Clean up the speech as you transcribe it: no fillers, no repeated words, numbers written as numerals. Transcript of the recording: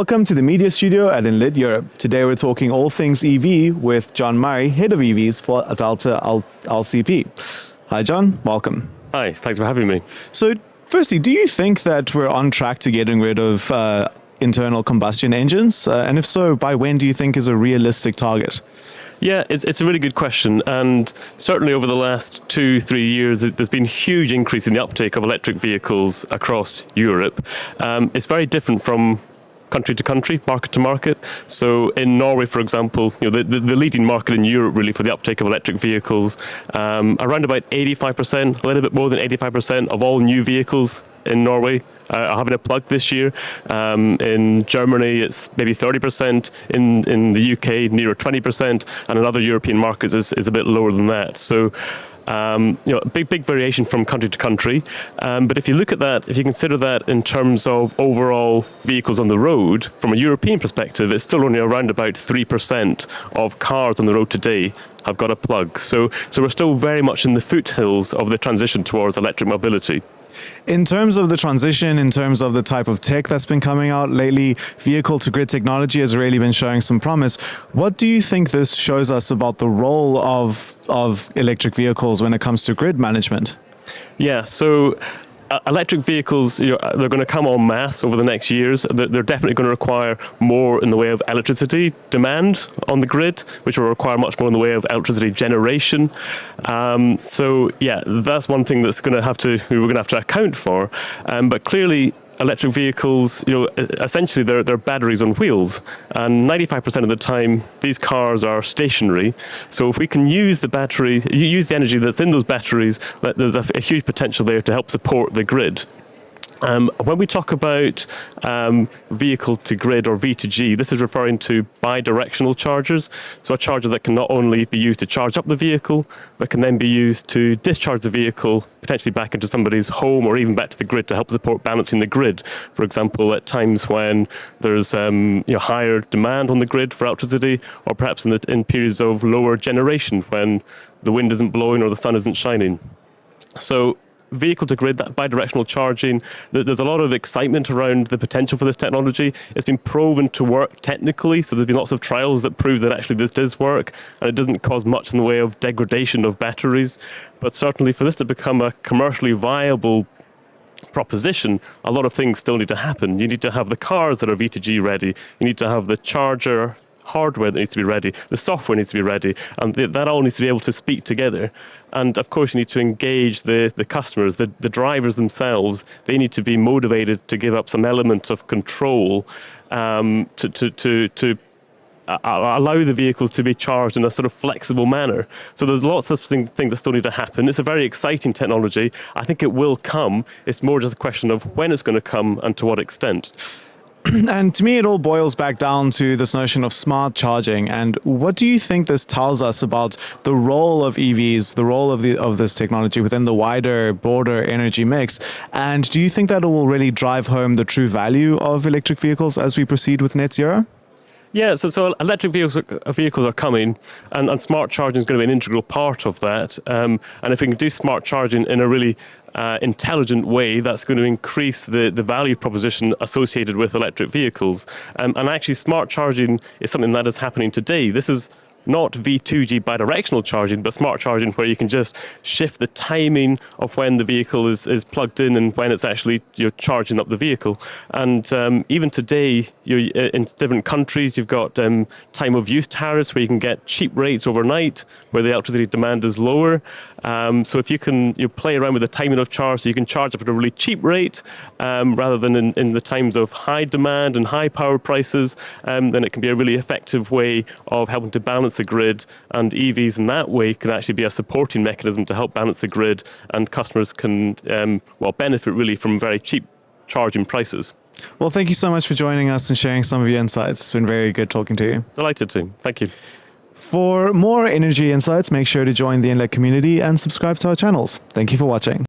Welcome to the media studio at Enlit Europe. Today we're talking all things EV with John Murray, head of EVs for Delta LCP. Hi John, welcome. Hi, thanks for having me. So firstly, do you think that we're on track to getting rid of internal combustion engines? And if so, by when do you think is a realistic target? Yeah, it's a really good question, and certainly over the last 2-3 years, there's been a huge increase in the uptake of electric vehicles across Europe. It's very different from country to country, market to market. So in Norway, for example, the leading market in Europe really for the uptake of electric vehicles, around about 85%, a little bit more than 85% of all new vehicles in Norway are having a plug this year. In Germany, it's maybe 30%. In the UK, nearer 20%, and in other European markets is a bit lower than that. So big variation from country to country. But if you look at that, if you consider that in terms of overall vehicles on the road, from a European perspective, it's still only around about 3% of cars on the road today have got a plug. So we're still very much in the foothills of the transition towards electric mobility. In terms of the transition, in terms of the type of tech that's been coming out lately, vehicle-to-grid technology has really been showing some promise. What do you think this shows us about the role of electric vehicles when it comes to grid management? Yeah, so electric vehicles, they're going to come en masse over the next years. They're definitely going to require more in the way of electricity demand on the grid, which will require much more in the way of electricity generation. So yeah, that's one thing that's we're going to have to account for. But clearly, electric vehicles, essentially they're batteries on wheels, and 95% of the time these cars are stationary. So if we can use the energy that's in those batteries, there's a huge potential there to help support the grid. When we talk about vehicle to grid or V2G, this is referring to bidirectional chargers. So a charger that can not only be used to charge up the vehicle, but can then be used to discharge the vehicle potentially back into somebody's home or even back to the grid to help support balancing the grid. For example, at times when there's higher demand on the grid for electricity, or perhaps in periods of lower generation when the wind isn't blowing or the sun isn't shining. So vehicle to grid, that bidirectional charging, there's a lot of excitement around the potential for this technology. It's been proven to work technically, so there's been lots of trials that prove that actually this does work, and it doesn't cause much in the way of degradation of batteries. But certainly for this to become a commercially viable proposition, a lot of things still need to happen. You need to have the cars that are V2G ready. You need to have the charger hardware that needs to be ready, the software needs to be ready, and that all needs to be able to speak together. And of course, you need to engage the customers, the drivers themselves. They need to be motivated to give up some element of control to allow the vehicles to be charged in a sort of flexible manner. So there's lots of things that still need to happen. It's a very exciting technology. I think it will come. It's more just a question of when it's going to come and to what extent. And to me, it all boils back down to this notion of smart charging. And what do you think this tells us about the role of EVs, the role of this technology within the wider, broader energy mix? And do you think that it will really drive home the true value of electric vehicles as we proceed with net zero? Yeah, so electric vehicles are coming, and smart charging is going to be an integral part of that. And if we can do smart charging in a really intelligent way, that's going to increase the value proposition associated with electric vehicles. And actually, smart charging is something that is happening today. This is not V2G bidirectional charging, but smart charging where you can just shift the timing of when the vehicle is plugged in and when it's actually charging up the vehicle. And even today, in different countries, you've got time of use tariffs where you can get cheap rates overnight where the electricity demand is lower. So if you can play around with the timing of charge, so you can charge up at a really cheap rate rather than in the times of high demand and high power prices, then it can be a really effective way of helping to balance the grid, and EVs in that way can actually be a supporting mechanism to help balance the grid, and customers can benefit really from very cheap charging prices. Well, thank you so much for joining us and sharing some of your insights. It's been very good talking to you. Delighted to. Thank you. For more energy insights, make sure to join the Enlit community and subscribe to our channels. Thank you for watching.